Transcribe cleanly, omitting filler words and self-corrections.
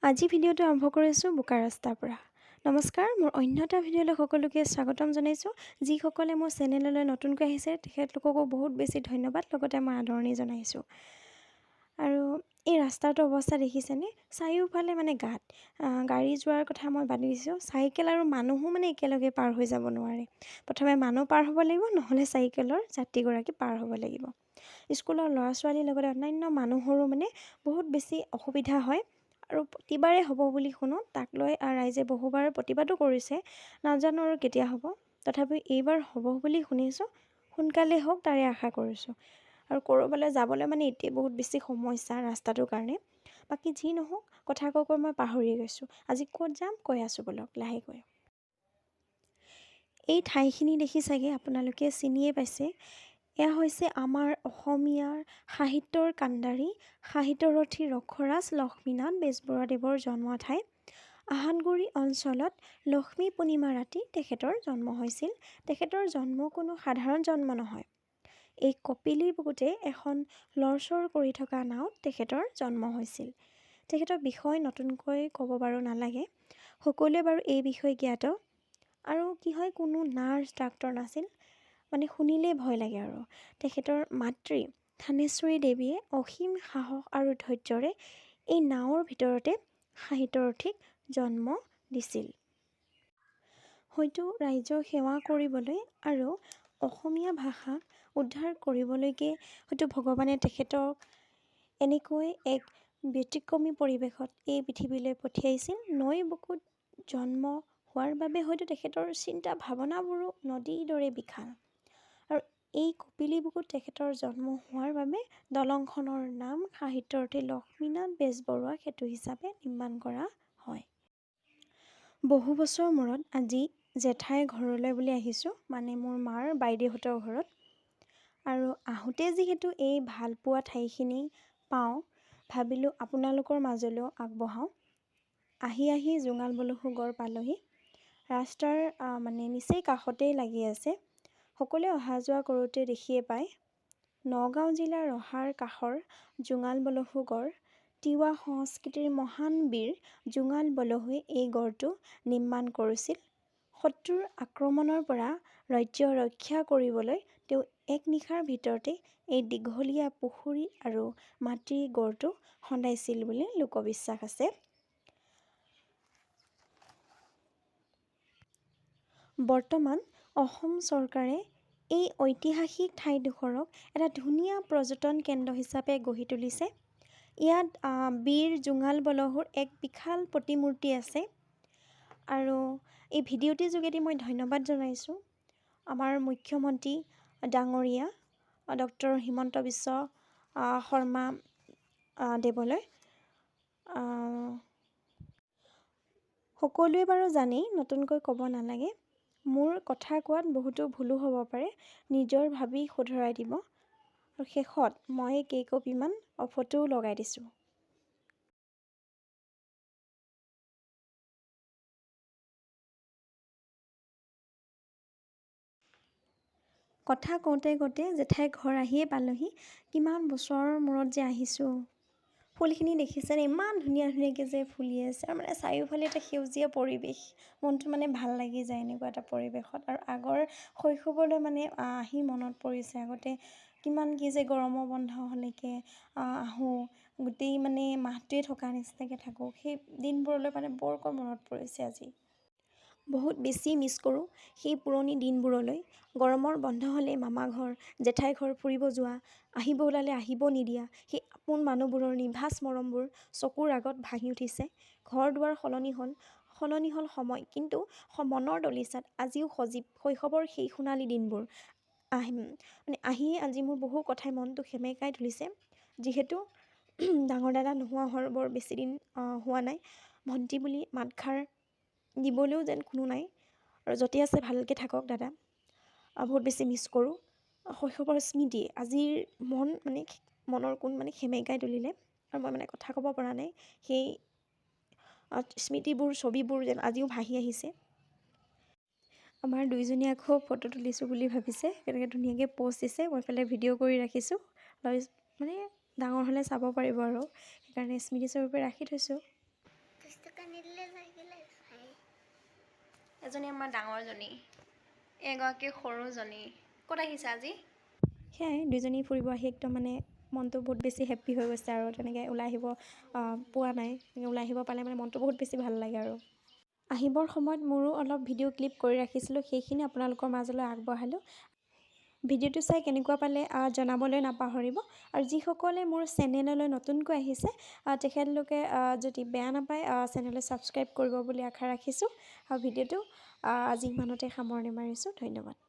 আজি ভিডিঅ'টো আৰম্ভ কৰিছোঁ বোকা ৰাস্তাৰ পৰা। নমস্কাৰ, মোৰ অন্য এটা ভিডিঅ'লৈ সকলোকে স্বাগতম জনাইছোঁ। যিসকলে মোৰ চেনেললৈ নতুনকৈ আহিছে তেখেতলোককো বহুত বেছি ধন্যবাদ, লগতে মই আদৰণি জনাইছোঁ। আৰু এই ৰাস্তাটোৰ অৱস্থা দেখিছেনে? চাৰিওফালে মানে গাঁত। গাড়ী যোৱাৰ কথা মই বাদ দিছোঁ। চাইকেল আৰু মানুহো মানে একেলগে পাৰ হৈ যাব নোৱাৰে। প্ৰথমে মানুহ পাৰ হ'ব লাগিব, নহ'লে চাইকেলৰ যাত্ৰীগৰাকী পাৰ হ'ব লাগিব। স্কুলৰ ল'ৰা-ছোৱালীৰ লগতে অন্যান্য মানুহৰো মানে বহুত বেছি অসুবিধা হয়। আৰু প্ৰতিবাৰে হ'ব বুলি শুনো, তাক লৈ ৰাইজে বহুবাৰ প্ৰতিবাদো কৰিছে। নাজানো আৰু কেতিয়া হ'ব, তথাপিও এইবাৰ হ'ব বুলি শুনিছোঁ। সোনকালে হওক তাৰে আশা কৰিছোঁ। আৰু ক'ৰবালৈ যাবলৈ মানে এতিয়া বহুত বেছি সমস্যা ৰাস্তাটোৰ কাৰণে। বাকী যি নহওক, কথা কৈ মই পাহৰি গৈছোঁ। আজি ক'ত যাম কৈ আছোঁ বলক লাহেকৈ। এই ঠাইখিনি দেখি চাগে আপোনালোকে চিনিয়ে পাইছে। এয়া হৈছে আমাৰ অসমীয়াৰ সাহিত্যৰ কাণ্ডাৰী, সাহিত্যৰথী ৰসৰাজ লক্ষ্মীনাথ বেজবৰুৱাদেৱৰ জন্ম ঠাই। আহানগুৰি অঞ্চলত লক্ষ্মী পূৰ্ণিমা ৰাতি তেখেতৰ জন্ম হৈছিল। তেখেতৰ জন্ম কোনো সাধাৰণ জন্ম নহয়। এই কপিলী বুকুতে এখন লৰচৰ কৰি থকা নাৱত তেখেতৰ জন্ম হৈছিল। তেখেতৰ বিষয় নতুনকৈ ক'ব বাৰু নালাগে, সকলোৱে বাৰু এই বিষয়ে জ্ঞাত। আৰু কি হয়, কোনো নাৰ্ছ ডাক্তৰ নাছিল, মানে শুনিলেই ভয় লাগে। আৰু তেখেতৰ মাতৃ থানেশ্বৰী দেৱীয়ে অসীম সাহস আৰু ধৈৰ্যৰে এই নাৱৰ ভিতৰতে সাহিত্যৰথীক জন্ম দিছিল। হয়তো ৰাইজক সেৱা কৰিবলৈ আৰু অসমীয়া ভাষাক উদ্ধাৰ কৰিবলৈকে হয়তো ভগৱানে তেখেতক এনেকৈ এক ব্যতিক্ৰমী পৰিৱেশত এই পৃথিৱীলৈ পঠিয়াইছিল। নৈ বুকুত জন্ম হোৱাৰ বাবে হয়তো তেখেতৰ চিন্তা ভাৱনাবোৰো নদীৰ দৰে বিশাল। আৰু এই কপিলী বুকুত তেখেতৰ জন্ম হোৱাৰ বাবে দলংখনৰ নাম সাহিত্যৰথী লক্ষ্মীনাথ বেজবৰুৱা সেতু হিচাপে নিৰ্মাণ কৰা হয়। বহু বছৰ মূৰত আজি জেঠাই ঘৰলৈ বুলি আহিছোঁ, মানে মোৰ মাৰ বাইদেউহঁতৰ ঘৰত। আৰু আহোঁতে যিহেতু এই ভালপোৱা ঠাইখিনি পাওঁ, ভাবিলোঁ আপোনালোকৰ মাজলৈও আগবঢ়াওঁ। আহি জোঙাল বলহু গড় পালোহি। ৰাস্তাৰ মানে নিচেই কাষতেই লাগি আছে। সকলোৱে অহা যোৱা কৰোঁতে দেখিয়ে পায়। নগাঁও জিলাৰ ৰহাৰ কাষৰ জোঙাল বলহু গড়। তিৱা সংস্কৃতিৰ মহান বীৰ জোঙাল বলহুৱে এই গড়টো নিৰ্মাণ কৰিছিল। শত্ৰুৰ আক্ৰমণৰ পৰা ৰাজ্য ৰক্ষা কৰিবলৈ তেওঁ এক নিশাৰ ভিতৰতে এই দীঘলীয়া পুখুৰী আৰু মাটিৰ গড়টো খন্দাইছিল বুলি লোকবিশ্বাস আছে। বৰ্তমান অসম চৰকাৰে এই ঐতিহাসিক ঠাইডোখৰক এটা ধুনীয়া পৰ্যটন কেন্দ্ৰ হিচাপে গঢ়ি তুলিছে। ইয়াত বীৰ জোঙাল বলহুৰ এক বিশাল প্ৰতিমূৰ্তি আছে। আৰু এই ভিডিঅ'টিৰ যোগেদি মই ধন্যবাদ জনাইছোঁ আমাৰ মুখ্যমন্ত্ৰী ডাঙৰীয়া ডক্টৰ হিমন্ত বিশ্ব শৰ্মা দেৱলৈ। সকলোৱে বাৰু জানেই, নতুনকৈ ক'ব নালাগে। মোৰ কথা কোৱাত বহুতো ভুলো হ'ব পাৰে, নিজৰ ভাবি শুধৰাই দিব। আৰু শেষত মই কেইকপিমান ফটোও লগাই দিছোঁ। কথা কওঁতে জেঠাই ঘৰ আহিয়ে পালোহি। কিমান বছৰৰ মূৰত যে আহিছোঁ। ফুলখিনি দেখিছেনে? ইমান ধুনীয়াকৈ যে ফুলি আছে। আৰু মানে চাৰিওফালে এটা সেউজীয়া পৰিৱেশ, মনটো মানে ভাল লাগি যায় এনেকুৱা এটা পৰিৱেশত। আৰু আগৰ শৈশৱলৈ মানে আহি মনত পৰিছে, আগতে কিমান কি যে গৰমৰ বন্ধ হ'লেকে আহোঁ, গোটেই মানে মাহটোৱে থকা নিচিনাকৈ থাকোঁ। সেই দিনবোৰলৈ মানে বৰকৈ মনত পৰিছে আজি। বহুত বেছি মিছ কৰোঁ সেই পুৰণি দিনবোৰলৈ। গৰমৰ বন্ধ হ'লে মামা ঘৰ, জেঠাই ঘৰ ফুৰিব যোৱা, আহিব ওলালে আহিব নিদিয়া, সেই আপোন মানুহবোৰৰ নিভাঁজ মৰমবোৰ চকুৰ আগত ভাহি উঠিছে। ঘৰ দুৱাৰ সলনি হ'ল সময়, কিন্তু মনৰ দলিচাত আজিও সজীৱ শৈশৱৰ সেই সোণালী দিনবোৰ। আহিয়ে আজি মোৰ বহু কথাই মনটো সেমেকাই তুলিছে। যিহেতু ডাঙৰ দাদা নোহোৱা হোৱাৰ বৰ বেছি দিন হোৱা নাই। ভণ্টি বুলি মাতষাৰ দিবলৈও যেন কোনো নাই। আৰু য'তে আছে ভালকৈ থাকক দাদা। বহুত বেছি মিছ কৰোঁ। শৈশৱৰ স্মৃতি আজিৰ মনৰ কোণ মানে সেমেকাই তুলিলে। আৰু মই মানে কথা ক'ব পৰা নাই। সেই স্মৃতিবোৰ, ছবিবোৰ যেন আজিও ভাহি আহিছে। আমাৰ দুইজনীয়ে আকৌ ফটো তুলিছোঁ বুলি ভাবিছে, কেনেকৈ ধুনীয়াকৈ প'ষ্ট দিছে। মই এইফালে ভিডিঅ' কৰি ৰাখিছোঁ, মানে ডাঙৰ হ'লে চাব পাৰিব আৰু সেইকাৰণে স্মৃতিস্বৰূপে ৰাখি থৈছোঁ। এজনী আমাৰ ডাঙৰজনী, এগৰাকী সৰুজনী। ক'ত আহিছে আজি? সেয়াই দুজনী ফুৰিব আহি একদম মানে মনটো বহুত বেছি হেপ্পী হৈ গৈছে আৰু তেনেকৈ ওলাই আহিব পোৱা নাই। তেনেকৈ ওলাই আহিব পালে মানে মনটো বহুত বেছি ভাল লাগে আৰু আহিবৰ সময়ত মোৰো অলপ ভিডিঅ' ক্লিপ কৰি ৰাখিছিলোঁ, সেইখিনি আপোনালোকৰ মাজলৈ আগবঢ়ালোঁ। ভিডিঅ'টো চাই কেনেকুৱা পালে জনাবলৈ নাপাহৰিব। আৰু যিসকলে মোৰ চেনেললৈ নতুনকৈ আহিছে তেখেতলোকে যদি বেয়া নাপায় চেনেললৈ ছাবস্ক্ৰাইব কৰিব বুলি আশা ৰাখিছোঁ। আৰু ভিডিঅ'টো আজি ইমানতে সামৰণি মাৰিছোঁ। ধন্যবাদ।